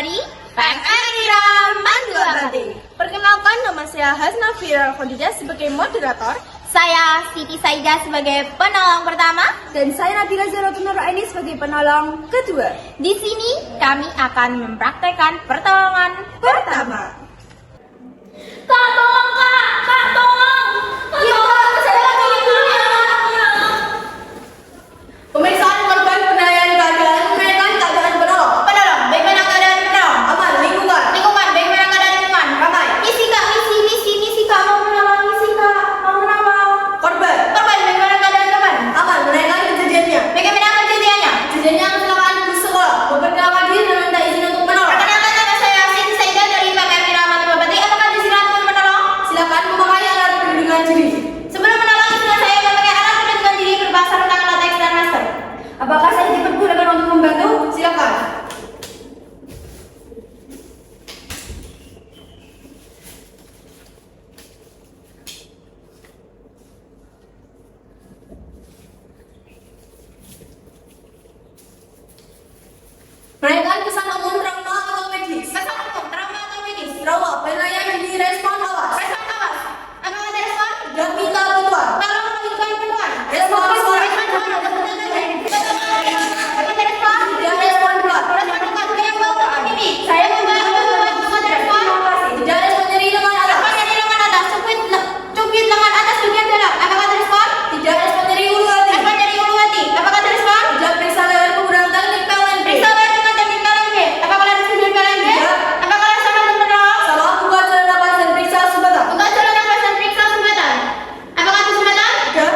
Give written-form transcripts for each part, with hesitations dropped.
dari PMR Iram Mandu Abadi. Perkenalkan, nama saya Hasna Firal Khadijah sebagai moderator. Saya Siti Saida sebagai penolong pertama. Dan saya Nabila Zaratul Nuraini sebagai penolong kedua. Di sini kami akan mempraktekkan pertolongan pertama. Kak, tolong kak! Kak, tolong! Iya kak, saya lagi dulu ya. Pemeriksaan korban, penilaian keadaan, pemeriksaan keadaan penolong. Penolong, bagaimana keadaan penolong? Aman, lingkungan. Lingkungan, bagaimana keadaan lingkungan? Ramai. Misi kak, misi kak, mau menolong, misi kak, mau menolong. Korban. Korban, bagaimana keadaan korban? Aman, menanyakan kejadiannya. Bagaimana kejadiannya? Kejadiannya kecelakaan bus sekolah. Memperkenalkan diri dan minta izin untuk menolong. Perkenalkan, nama saya Siti Saida dari PMR Iram Mandu Abadi. Apakah disilakan untuk menolong? Silakan memakai alat perlindungan diri. Sebelum menolong, izinkan saya memakai alat perlindungan diri berupa sarung tangan latex dan masker. Apakah saya diperbolehkan untuk membantu? Silakan. Menanyakan kesan umum trauma atau medis. Kesan umum, trauma atau medis? Trauma, penilaian yang direspon awas. Respon awas. Apakah ada respon? Dan minta bantuan. Tolong menunjukkan bantuan. Respon suara. Respon suara. Apakah ada respon? Tidak respon berat. Respon dekat. Saya yang bawa ke sini. Saya membawa ada respon. Tidak respon nyeri lengan atas. Respon dari lengan atas. Cubit lengan atas bagian dalam. Apakah ada respon? Tidak respon nyeri ulu hati. Respon dari ulu hati. Apakah ada respon? Tidak periksa leher penggunaan teknik PLNB. Periksa leher dengan teknik PLNB. Apakah ada respon dari PLNB? Tidak. Apakah ada sama untuk menolong? Sama buka jalan nafas dan periksa sumbatan. Buka saluran nafas dan periksa sumbatan. Apakah ada sumbatan? Tidak.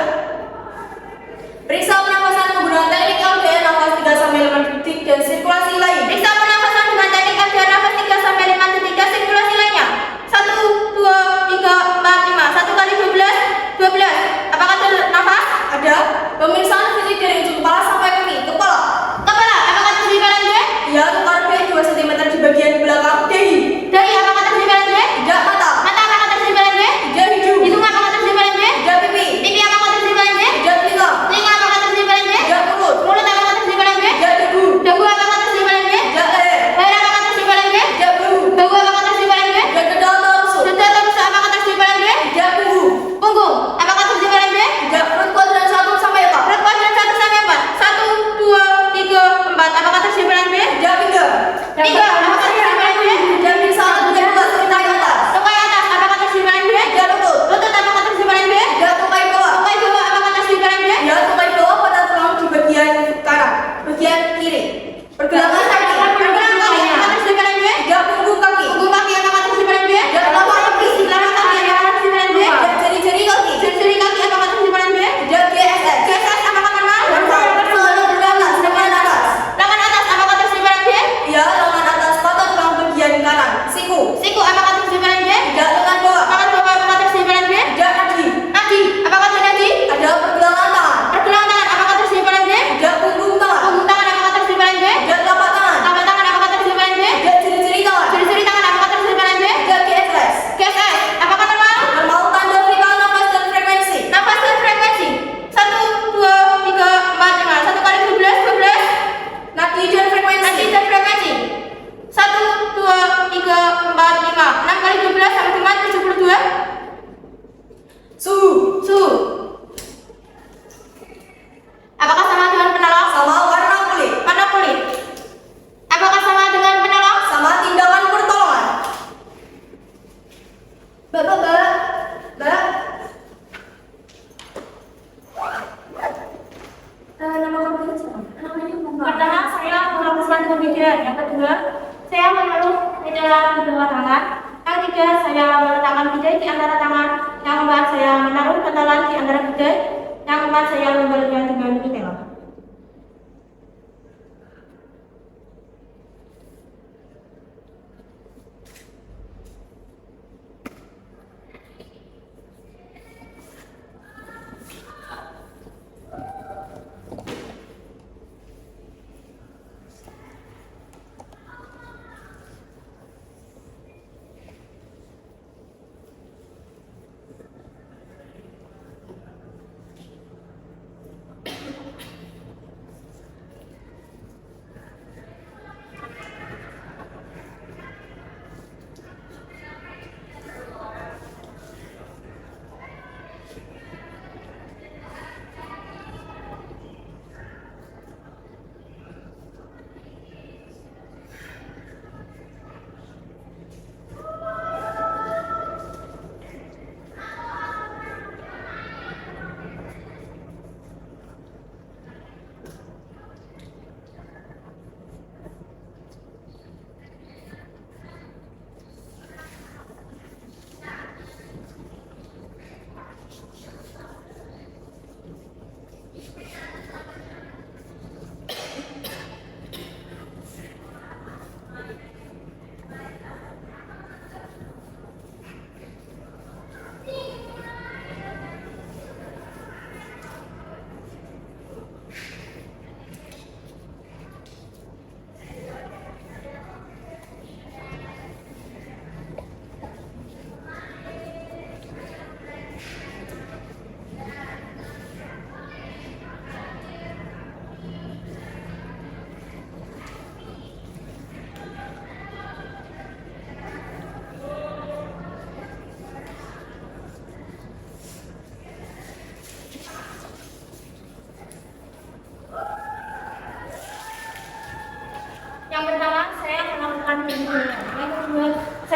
Periksa pernafasan penggunaan teknik LDN nafas 3 sampai 5 detik dan sirkulasi lain. Periksa pernafasan dengan teknik LDR nafas 3 sampai 5 detik dan sirkulasi lainnya. 1, 2, 3, 4, 5. 1 kali 12. Apakah ada nafas? Ada pemeriksaan fisik dari ujung kepala sampai kaki. Kepala. Kepala. Apakah terjadi PLNB? Ya, tukar B 2 cm di bagian belakang dahi. Dahi. Apakah terjadi PLNB? Tidak mata. Mata. Apakah terjadi PLNB? Tidak hidung. Hidung. Apakah terjadi PLNB? Tidak pipi. Pipi. Apakah terjadi PLNB? Tidak telinga. Telinga. Apakah terjadi PLNB? Tidak mulut. Mulut. Apakah terjadi PLNB? Tidak dagu. Dagu. Apakah terjadi PLNB? Tidak leher. Leher. Apakah terjadi PLNB? Tidak bahu. Bahu. Apakah terjadi PLNB? Tidak dada atau rusuk. Dada atau rusuk. Apakah terjadi PLNB? Tidak punggung. Punggung. Apakah terjadi PLNB? Tidak perut kuadran 1 sampai 4. Berat kuadran 1 sampai 4. 1, 2, 3, 4. Apakah terjadi PLNB? Tidak pinggang. 3. Apakah terjadi PLNB? Tidak periksa alat bagian luar tungkai atas. Tungkai atas. Apakah terjadi PLNB? Tidak lutut. Lutut. Apakah terjadi PLNB? Tidak tungkai bawah. Tungkai bawah. Apakah terjadi PLNB? Ya, tungkai bawah pada tulang di bagian kanan, bagian kiri. Pergelangan kaki. Pergelangan kaki. Apakah terjadi PLNB? Tidak punggung kaki. Punggung kaki. Apakah terjadi PLNB? Tidak telapak kaki. Telapak kaki. Apakah terjadi PLNB? Tidak jari-jari kaki. Jari-jari kaki. Apakah terjadi PLNB? Tidak GSS. GSS. Apakah normal? Selalu berganas, lengan atas. Lengan atas. Apakah terjadi PLNB? Ya, lengan atas pada tulang bagian kanan. Siku. Siku. Apakah terjadi PLNB? Tidak lengan bawah. Lengan bawah. Apakah terjadi PLNB? Tidak nadi. Nadi. Apakah terjadi nadi? Ada pergelangan tangan. Pergelangan tangan. Apakah terjadi PLNB? Tidak punggung tangan. Punggung tangan. Apakah terjadi PLNB? Tidak telapak tangan. Telapak tangan. Apakah terjadi PLNB? Tidak jari-jari tangan. Jari-jari tangan. Apakah terjadi PLNB? Tidak GSS. GSS. Apakah normal? Normal tanda vital nafas dan frekuensi. Nafas dan frekuensi. 1, 2, 3, 4, 5. 1 kali 12. Nadi dan frekuensi. Nadi dan frekuensi. 1, 2, 3, 4, 5. 6 kali 12 sama dengan 72. Suhu. Apakah sama dengan penolong? Sama warna kulit. Warna kulit. Apakah sama dengan penolong? Sama tindakan pertolongan. Mbak. Nama kamu siapa? Namanya Mbak. Pertama, saya melakukan pembicaraan. Yang kedua, saya menaruh di dalam kedua tangan. Yang ketiga, saya meletakkan bidai di antara tangan. Yang keempat, saya menaruh pentolan di antara bidai. Yang keempat, saya membaliknya dengan kitela.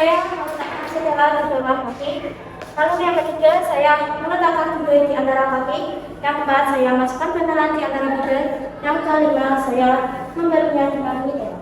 saya meletakkan sedara di bawah kaki. Lalu yang ketiga, saya meletakkan bibir di antara kaki. Yang keempat, saya masukkan bantalan di antara bibir. Yang kelima, saya membalunya dengan minyak.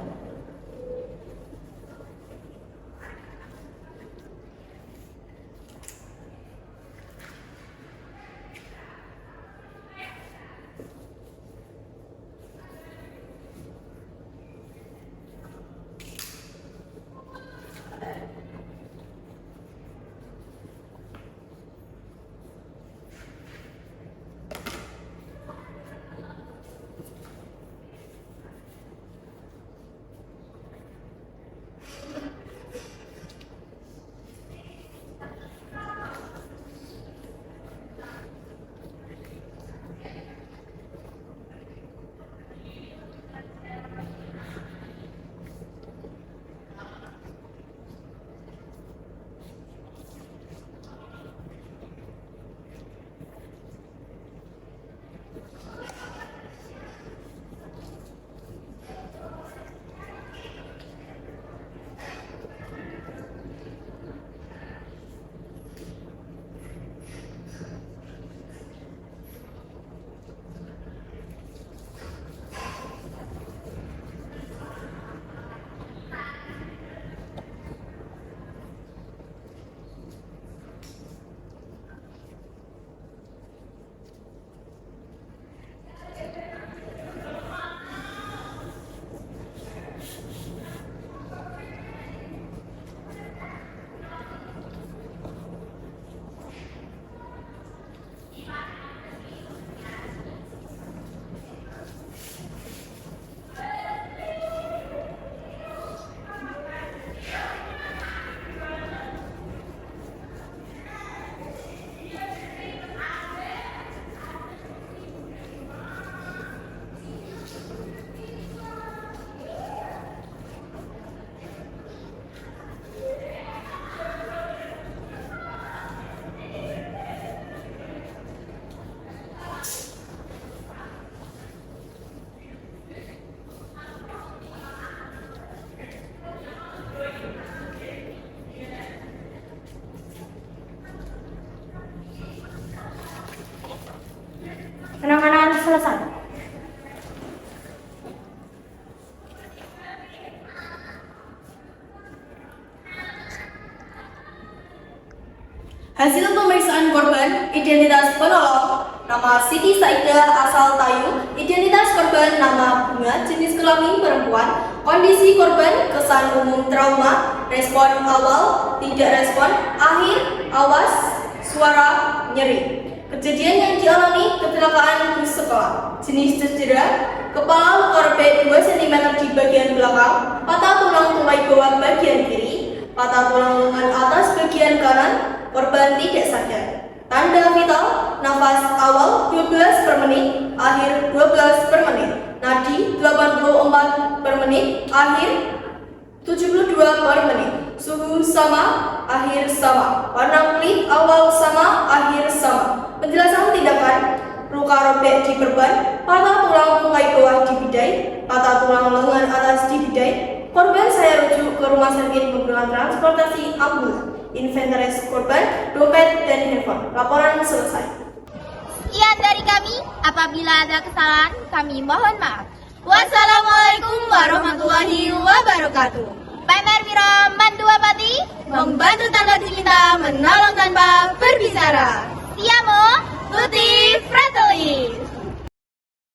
Penanganan selesai. Hasil pemeriksaan korban, identitas penolong, nama Siti Saida asal Tayu, identitas korban nama Bunga, jenis kelamin perempuan, kondisi korban, kesan umum trauma, respon awal, tidak respon, akhir, awas, suara, nyeri. Kejadian yang dialami kecelakaan bus sekolah. Jenis cedera, kepala luka robek 2 cm di bagian belakang, patah tulang tungkai bawah bagian kiri, patah tulang lengan atas bagian kanan, korban tidak sadar. Tanda vital, nafas awal 12 per menit, akhir 12 per menit. Nadi 84 per menit, akhir 72 per menit. Suhu sama, akhir sama. Warna kulit awal sama, akhir sama. Penjelasan tindakan: luka robek di perban, patah tulang tungkai bawah di bidai, patah tulang lengan atas di bidai. Korban saya rujuk ke rumah sakit menggunakan transportasi ambulan. Inventaris korban, dompet, dan handphone. Laporan selesai. Sekian dari kami. Apabila ada kesalahan, kami mohon maaf. Wassalamualaikum warahmatullahi wabarakatuh. Pamer Wiro Manduapati, membantu tanpa diminta, menolong tanpa berbicara. Siamo tutti fratelli.